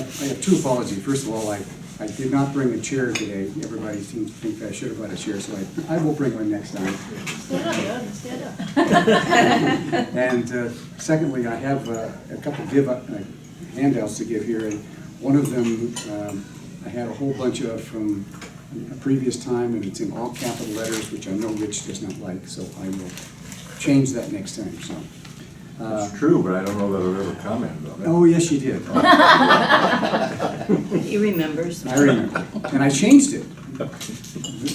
have two apologies. First of all, I did not bring a chair today. Everybody seems to think I should have brought a chair, so I will bring one next time. Stand up. And secondly, I have a couple handouts to give here, and one of them I had a whole bunch of from a previous time, and it's in all capital letters, which I know Rich does not like, so I will change that next time. So. It's true, but I don't know that I've ever commented on it. Oh, yes, you did. He remembers. I remember, and I changed it.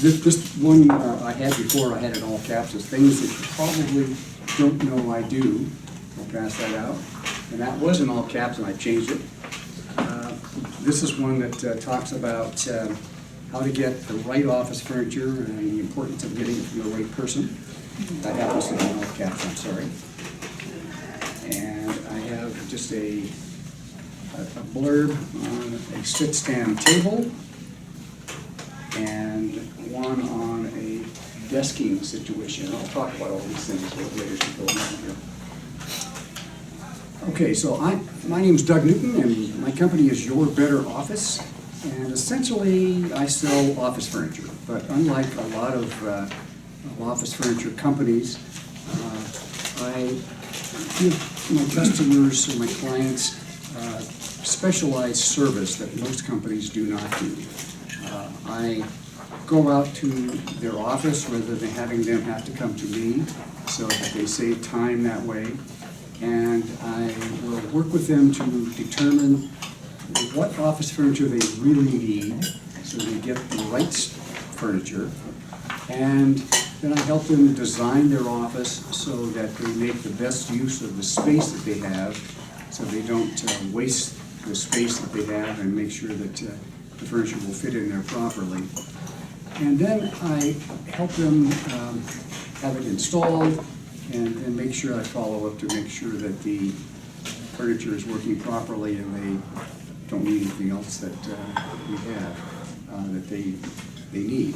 This one I had before, I had it all caps, is things that you probably don't know I do. I'll pass that out. And that was in all caps, and I changed it. This is one that talks about how to get the right office furniture and the importance of getting it from the right person. That happens to be in all caps, I'm sorry. And I have just a blurb on a sit-stand table and one on a desking situation. I'll talk about all these things a little later as we go along here. Okay, so my name is Doug Newton, and my company is Your Better Office. And essentially, I sell office furniture. But unlike a lot of office furniture companies, I give my customers and my clients specialized service that most companies do not do. I go out to their office rather than having them have to come to me, so that they save time that way. And I will work with them to determine what office furniture they really need, so they get the right furniture. And then I help them design their office so that they make the best use of the space that they have, so they don't waste the space that they have, and make sure that the furniture will fit in there properly. And then I help them have it installed, and then make sure I follow up to make sure that the furniture is working properly and they don't need anything else that we have that they need.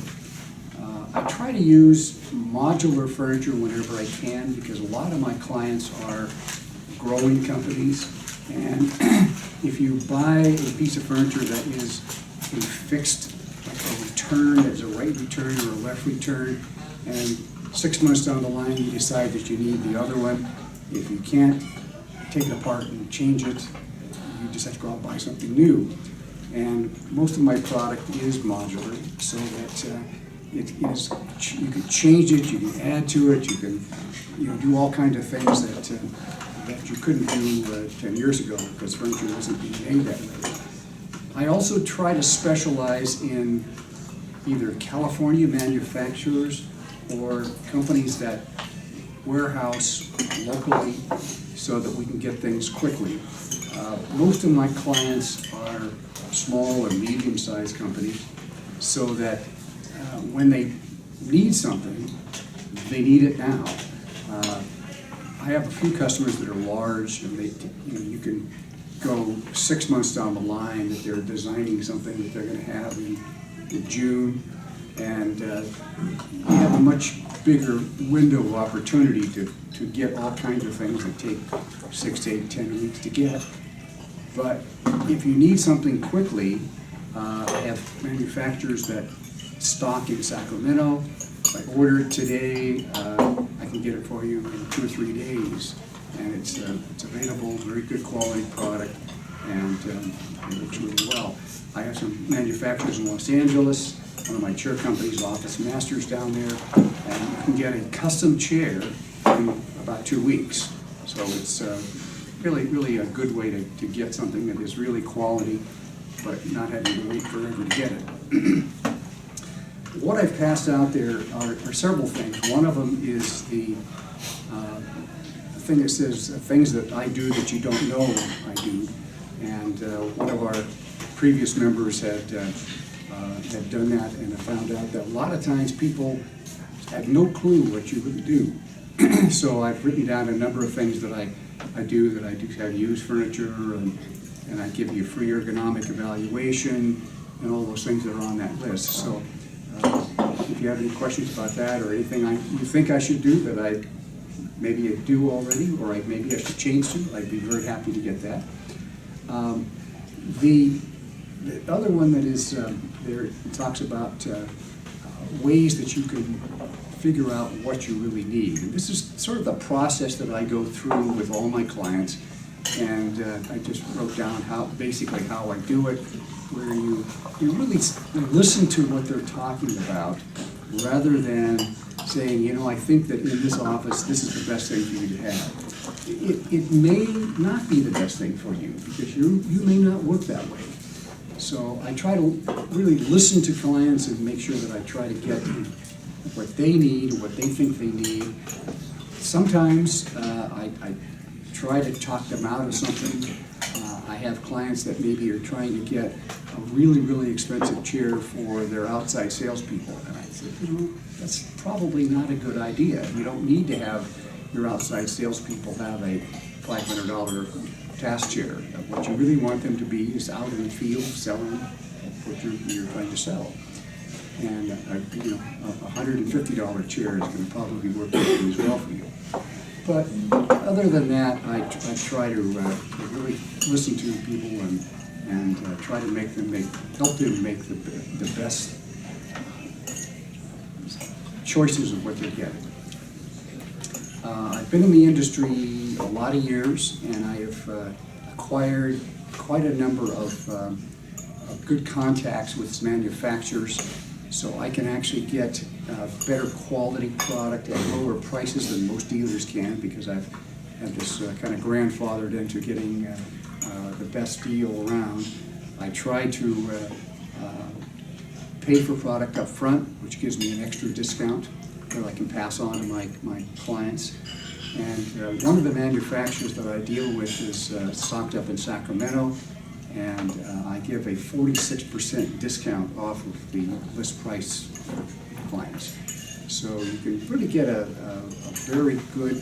I try to use modular furniture whenever I can, because a lot of my clients are growing companies, and if you buy a piece of furniture that is a fixed, like a return, there's a right return or a left return, and 6 months down the line you decide that you need the other one, if you can't take it apart and change it, you just have to go out and buy something new. And most of my product is modular, so that you can change it, you can add to it, you can do all kinds of things that you couldn't do 10 years ago, because furniture wasn't being made that way. I also try to specialize in either California manufacturers or companies that warehouse locally so that we can get things quickly. Most of my clients are small or medium-sized companies, so that when they need something, they need it now. I have a few customers that are large, and you can go 6 months down the line that they're designing something that they're going to have in June, and you have a much bigger window of opportunity to get all kinds of things that take 6 to 8, 10 weeks to get. But if you need something quickly, I have manufacturers that stock in Sacramento. If I order it today, I can get it for you in 2 or 3 days, and it's available, very good quality product, and it works really well. I have some manufacturers in Los Angeles, one of my chair companies, Office Masters, down there, and you can get a custom chair in about 2 weeks. So it's really a good way to get something that is really quality, but not having to wait forever to get it. What I've passed out there are several things. One of them is the thing that says things that I do that you don't know I do. And one of our previous members had done that, and I found out that a lot of times people have no clue what you would do. So I've written down a number of things that I do have used furniture, and I give you a free ergonomic evaluation, and all those things that are on that list. So if you have any questions about that, or anything you think I should do that I maybe do already, or maybe I should change to, I'd be very happy to get that. The other one that is there talks about ways that you can figure out what you really need. And this is sort of the process that I go through with all my clients. And I just wrote down basically how I do it, where you really listen to what they're talking about, rather than saying, you know, I think that in this office, this is the best thing for you to have. It may not be the best thing for you, because you may not work that way. So I try to really listen to clients and make sure that I try to get what they need, or what they think they need. Sometimes I try to talk them out of something. I have clients that maybe are trying to get a really, really expensive chair for their outside salespeople. And I said, you know, that's probably not a good idea. You don't need to have your outside salespeople have a $500 task chair. What you really want them to be is out in the field selling what you're trying to sell. And you know, a $150 chair is going to probably work as well for you. But other than that, I try to really listen to people and try to help them make the best choices of what they're getting. I've been in the industry a lot of years, and I have acquired quite a number of good contacts with manufacturers, so I can actually get better quality product at lower prices than most dealers can, because I've had this kind of grandfathered into getting the best deal around. I try to pay for product up front, which gives me an extra discount that I can pass on to my clients. And one of the manufacturers that I deal with is stocked up in Sacramento, and I give a 46% discount off of the list price for clients. So you can really get a very good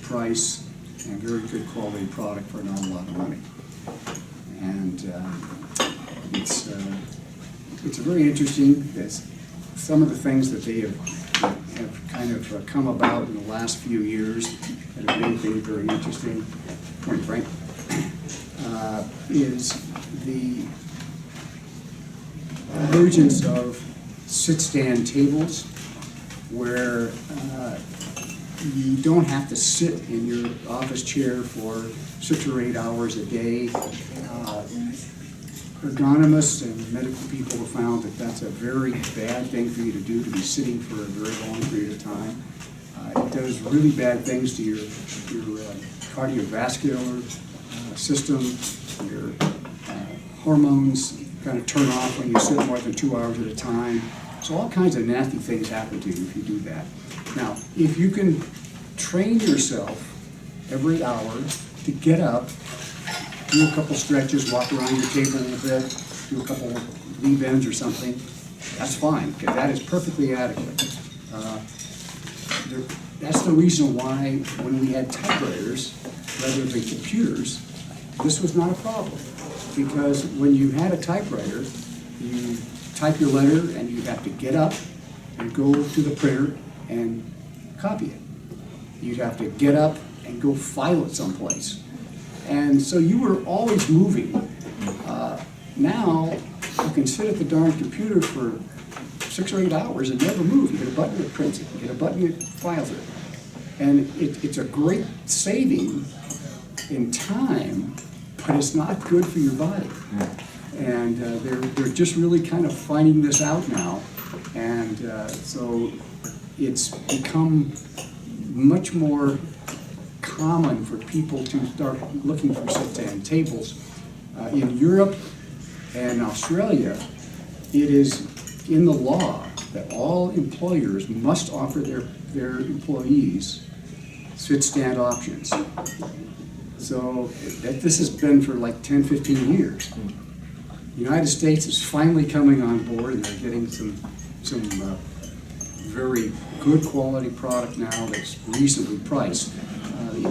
price and very good quality product for not a lot of money. And it's very interesting. Some of the things that they have kind of come about in the last few years that have made things very interesting. Point Frank. Is the emergence of sit-stand tables, where you don't have to sit in your office chair for 6 or 8 hours a day. Ergonomists and medical people have found that that's a very bad thing for you to do, to be sitting for a very long period of time. It does really bad things to your cardiovascular system. Your hormones kind of turn off when you sit more than 2 hours at a time. So all kinds of nasty things happen to you if you do that. Now, if you can train yourself every hour to get up, do a couple stretches, walk around your table a little bit, do a couple leave ends or something, that's fine, because that is perfectly adequate. That's the reason why when we had typewriters rather than computers, this was not a problem. Because when you had a typewriter, you type your letter and you have to get up and go to the printer and copy it. You'd have to get up and go file it someplace. And so you were always moving. Now, you can sit at the darn computer for 6 or 8 hours and never move. You hit a button, it prints it. You hit a button, it files it. And it's a great saving in time, but it's not good for your body. And they're just really kind of finding this out now. And so it's become much more common for people to start looking for sit-stand tables. In Europe and Australia, it is in the law that all employers must offer their employees sit-stand options. So this has been for like 10, 15 years. The United States is finally coming on board, and they're getting some very good quality product now that's reasonably priced.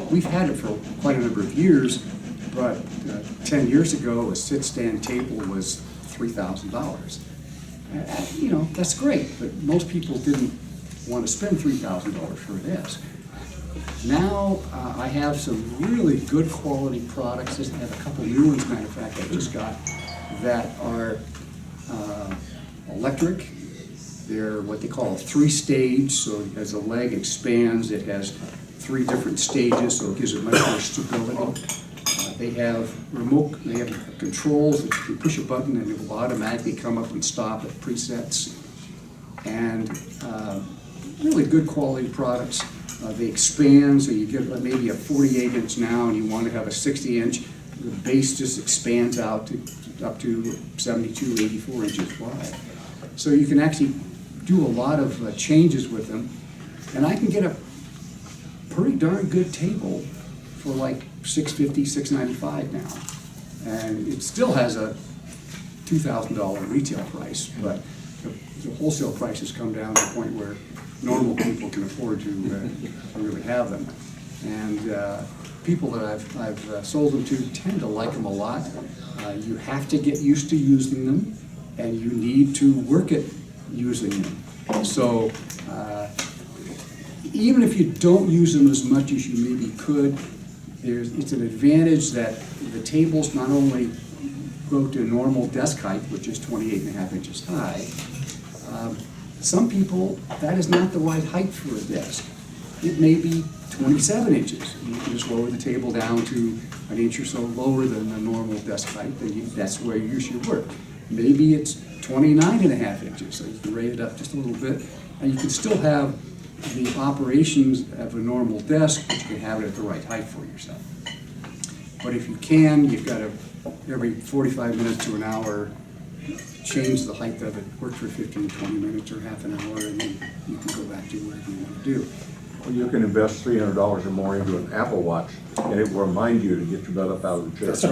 We've had it for quite a number of years, but 10 years ago, a sit-stand table was $3,000. You know, that's great, but most people didn't want to spend $3,000 for this. Now, I have some really good quality products. Just have a couple new ones, matter of fact, I just got, that are electric. They're what they call a three-stage, so as the leg expands, it has 3 different stages, so it gives it much more stability. They have controls that you can push a button and it will automatically come up and stop at presets. And really good quality products. They expand, so you get maybe a 48-inch now and you want to have a 60-inch. The base just expands out to up to 72, 84 inches wide. So you can actually do a lot of changes with them. And I can get a pretty darn good table for like $650, $695 now. And it still has a $2,000 retail price, but the wholesale prices come down to the point where normal people can afford to really have them. And people that I've sold them to tend to like them a lot. You have to get used to using them, and you need to work at using them. So even if you don't use them as much as you maybe could, it's an advantage that the tables not only go to normal desk height, which is 28.5 inches high. Some people, that is not the right height for a desk. It may be 27 inches. You can just lower the table down to an inch or so lower than the normal desk height, and that's where you should work. Maybe it's 29.5 inches, so you can raise it up just a little bit, and you can still have the operations of a normal desk, but you can have it at the right height for yourself. But if you can, you've got to, every 45 minutes to an hour, change the height of it, work for 15, 20 minutes or half an hour, and then you can go back to whatever you want to do. Well, you can invest $300 or more into an Apple Watch, and it will remind you to get your butt up out of the chair. That's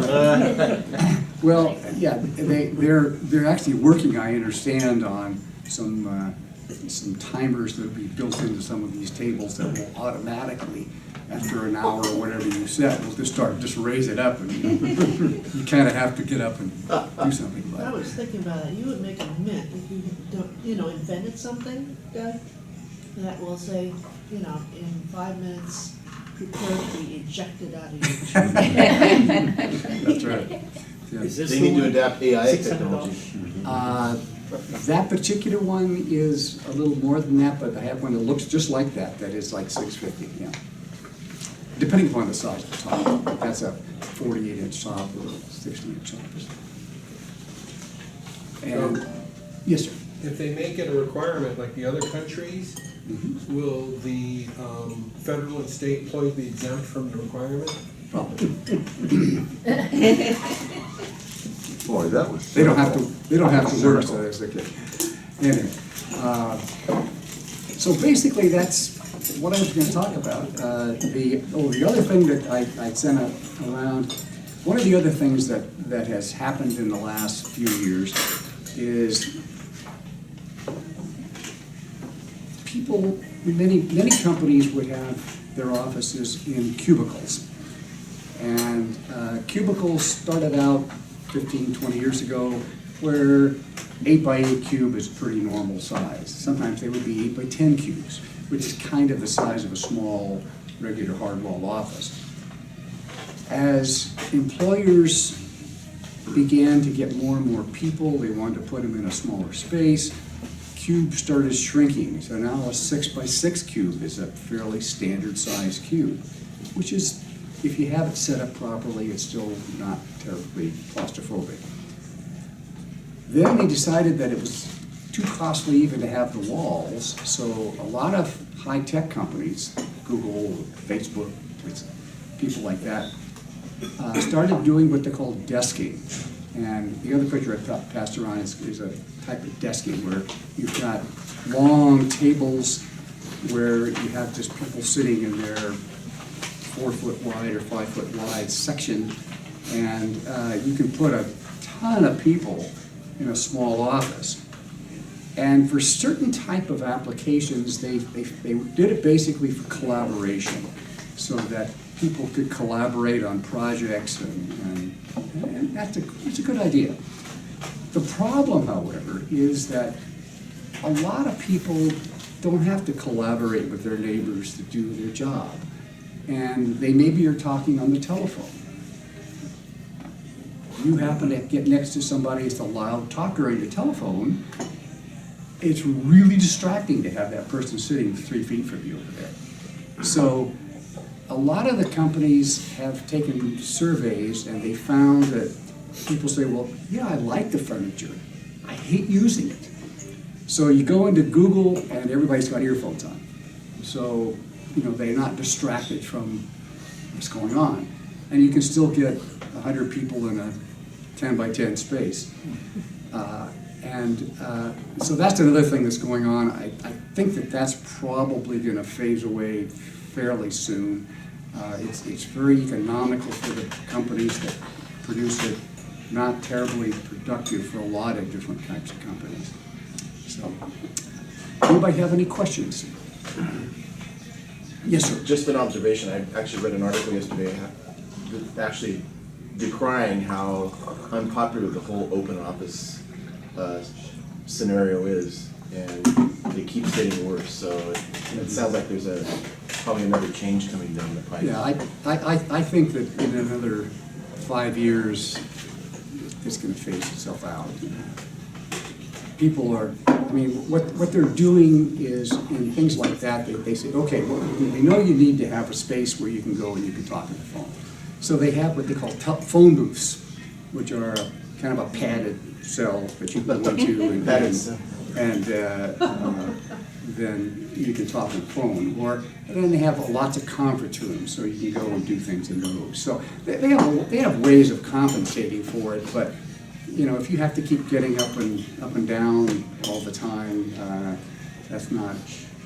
right. Well, yeah, they're actually working, I understand, on some timers that will be built into some of these tables that will automatically, after an hour or whatever you set, will just raise it up, and you kind of have to get up and do something I about it. was thinking about it, you would make a mint if you don't, invented something, Doug, that will say, in 5 minutes, prepare to be ejected out of your chair. That's right. Yeah. They need to adapt AI technology. That particular one is a little more than that, but I have one that looks just like that, that is like $650, yeah. Depending upon the size of the top. That's a 48-inch top or 60-inch top. And, yes, sir. If they make it a requirement like the other countries, will the federal and state employees be exempt from the requirement? Probably. Boy, that was. They don't have to work so that's the case. Anyway, so basically that's what I was going to talk about. The other thing that I sent around, one of the other things that has happened in the last few years is many companies would have their offices in cubicles. And cubicles started out 15, 20 years ago where 8x8 cube is pretty normal size. Sometimes they would be 8x10 cubes, which is kind of the size of a small, regular hard-walled office. As employers began to get more and more people, they wanted to put them in a smaller space, cubes started shrinking. So now a 6x6 cube is a fairly standard size cube, which is, if you have it set up properly, it's still not terribly claustrophobic. Then they decided that it was too costly even to have the walls, so a lot of high-tech companies, Google, Facebook, people like that, started doing what they call desking. And the other picture I passed around is a type of desking where you've got long tables where you have just people sitting in their 4 foot wide or 5 foot wide section, and you can put a ton of people in a small office. And for certain type of applications, they did it basically for collaboration, so that people could collaborate on projects, and it's a good idea. The problem, however, is that a lot of people don't have to collaborate with their neighbors to do their job. and they maybe are talking on the telephone. You happen to get next to somebody that's a loud talker on your telephone, it's really distracting to have that person sitting 3 feet from you over there. So a lot of the companies have taken surveys and they found that people say, well, yeah, I like the furniture. I hate using it. So you go into Google and everybody's got earphones on. So, they're not distracted from what's going on. And you can still get 100 people in a 10 by 10 space. So that's another thing that's going on. I think that's probably going to phase away fairly soon. It's very economical for the companies that produce it, not terribly productive for a lot of different types of companies. So, anybody have any questions? Yes, sir. Just an observation, I actually read an article yesterday, actually decrying how unpopular the whole open office scenario is, and it keeps getting worse, so it sounds like there's probably another change coming down the pipe. Yeah, I think that in another 5 years, it's going to phase itself out. People are, what they're doing is, in things like that, they say, okay, well, they know you need to have a space where you can go and you can talk on the phone. So they have what they call phone booths, which are kind of a padded cell that you can go into and then you can talk on the phone. Or then they have lots of conference rooms, so you can go and do things in those. So they have ways of compensating for it, but if you have to keep getting up and down all the time, that's not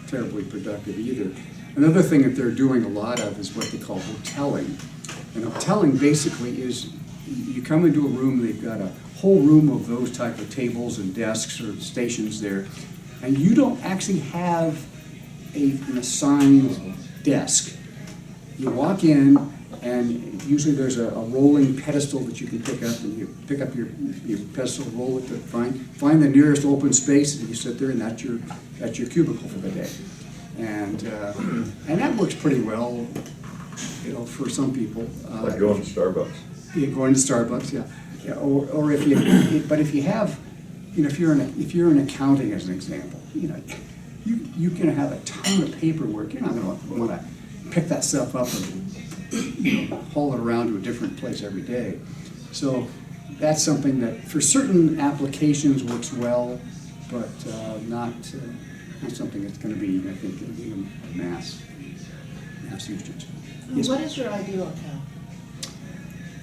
terribly productive either. Another thing that they're doing a lot of is what they call hoteling. And hoteling basically is you come into a room, they've got a whole room of those type of tables and desks or stations there, and you don't actually have an assigned desk. You walk in, and usually there's a rolling pedestal that you can pick up, and you pick up your pedestal, roll it to find the nearest open space, and you sit there, and that's your cubicle for the day. And that works pretty well, for some people. Like going to Starbucks. Yeah, going to Starbucks, yeah. Or if you have, if you're in accounting as an example, you can have a ton of paperwork. You're not going to want to pick that stuff up and haul it around to a different place every day. So that's something that for certain applications works well, but not something that's going to be, I think, a mass usage. Yes, What is your ideal account?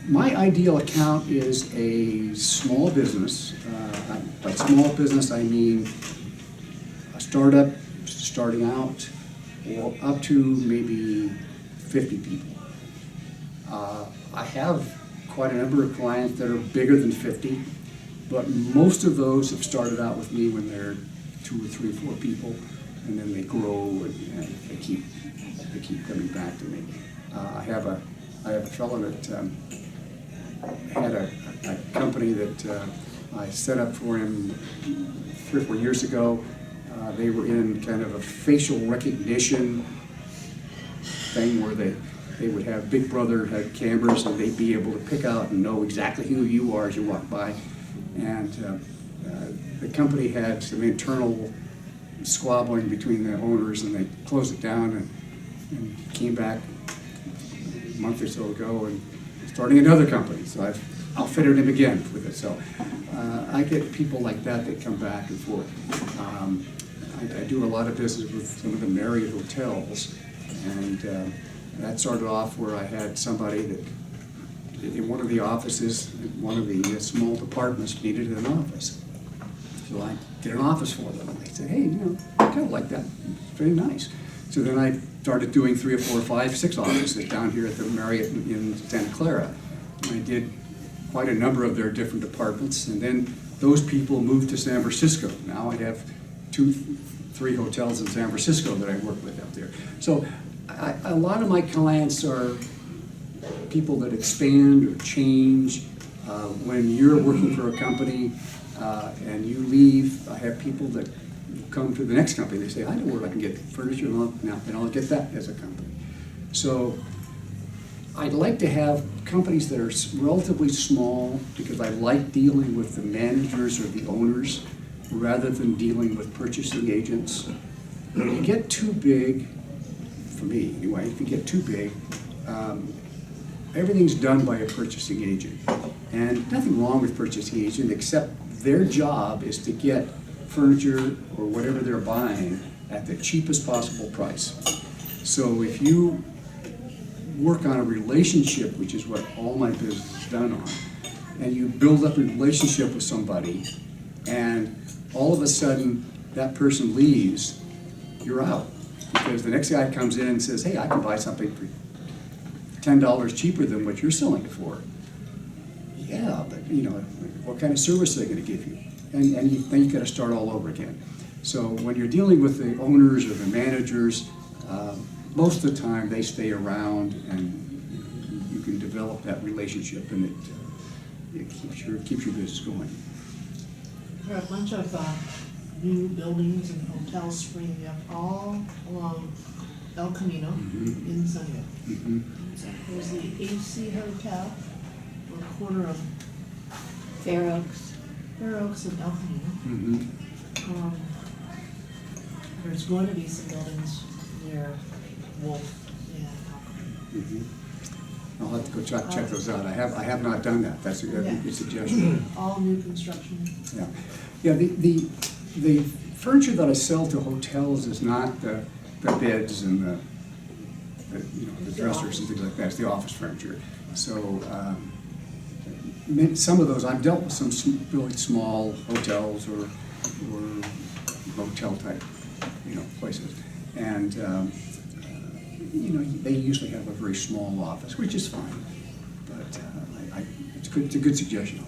my ideal account is a small business. By small business, I mean a startup starting out, or up to maybe 50 people. I have quite a number of clients that are bigger than 50, but most of those have started out with me when they're 2 or 3 or 4 people, and then they grow and they keep coming back to me. I have a fellow that had a company that I set up for him 3 or 4 years ago. They were in kind of a facial recognition thing where they would have Big Brother had cameras, and they'd be able to pick out and know exactly who you are as you walk by. And the company had some internal squabbling between the owners, and they closed it down and came back a month or so ago and starting another company. So I've outfitted him again with it. So I get people like that come back and forth. I do a lot of business with some of the Marriott hotels, and that started off where I had somebody that in one of the offices, one of the small departments needed an office. So I did an office for them, and they said, hey, I kind of like that. It's very nice. So then I started doing 3 or 4 or 5, 6 offices down here at the Marriott in Santa Clara. And I did quite a number of their different departments, and then those people moved to San Francisco. Now I have 2, 3 hotels in San Francisco that I work with up there. So a lot of my clients are people that expand or change. When you're working for a company and you leave, I have people that come to the next company. They say, I know where I can get furniture, and I'll get that as a company. So I'd like to have companies that are relatively small, because I like dealing with the managers or the owners rather than dealing with purchasing agents. When you get too big, for me anyway, if you get too big, everything's done by a purchasing agent. And nothing wrong with purchasing agent, except their job is to get furniture or whatever they're buying at the cheapest possible price. So if you work on a relationship, which is what all my business is done on, and you build up a relationship with somebody, and all of a sudden that person leaves, you're out. Because the next guy comes in and says, hey, I can buy something for $10 cheaper than what you're selling it for. Yeah, but what kind of service are they gonna give you? And then you gotta start all over again. So when you're dealing with the owners or the managers, most of the time they stay around, and you can develop that relationship, and it keeps your business going. There are a bunch of new buildings and hotels springing up all along El Camino in Sunnyvale. Mhm. There's the AC Hotel on the corner of Fair Oaks. Fair Oaks and El Camino. Mhm. There's going to be some buildings near Wolf and Alcott. Mhm. I'll have to go check those out. I have not done that. That's a good suggestion. All new construction. Yeah, yeah. The furniture that I sell to hotels is not the beds and the dressers and things like that. It's the office furniture. So some of those, I've dealt with some really small hotels or motel type places, and they usually have a very small office, which is fine. But it's good. It's a good suggestion.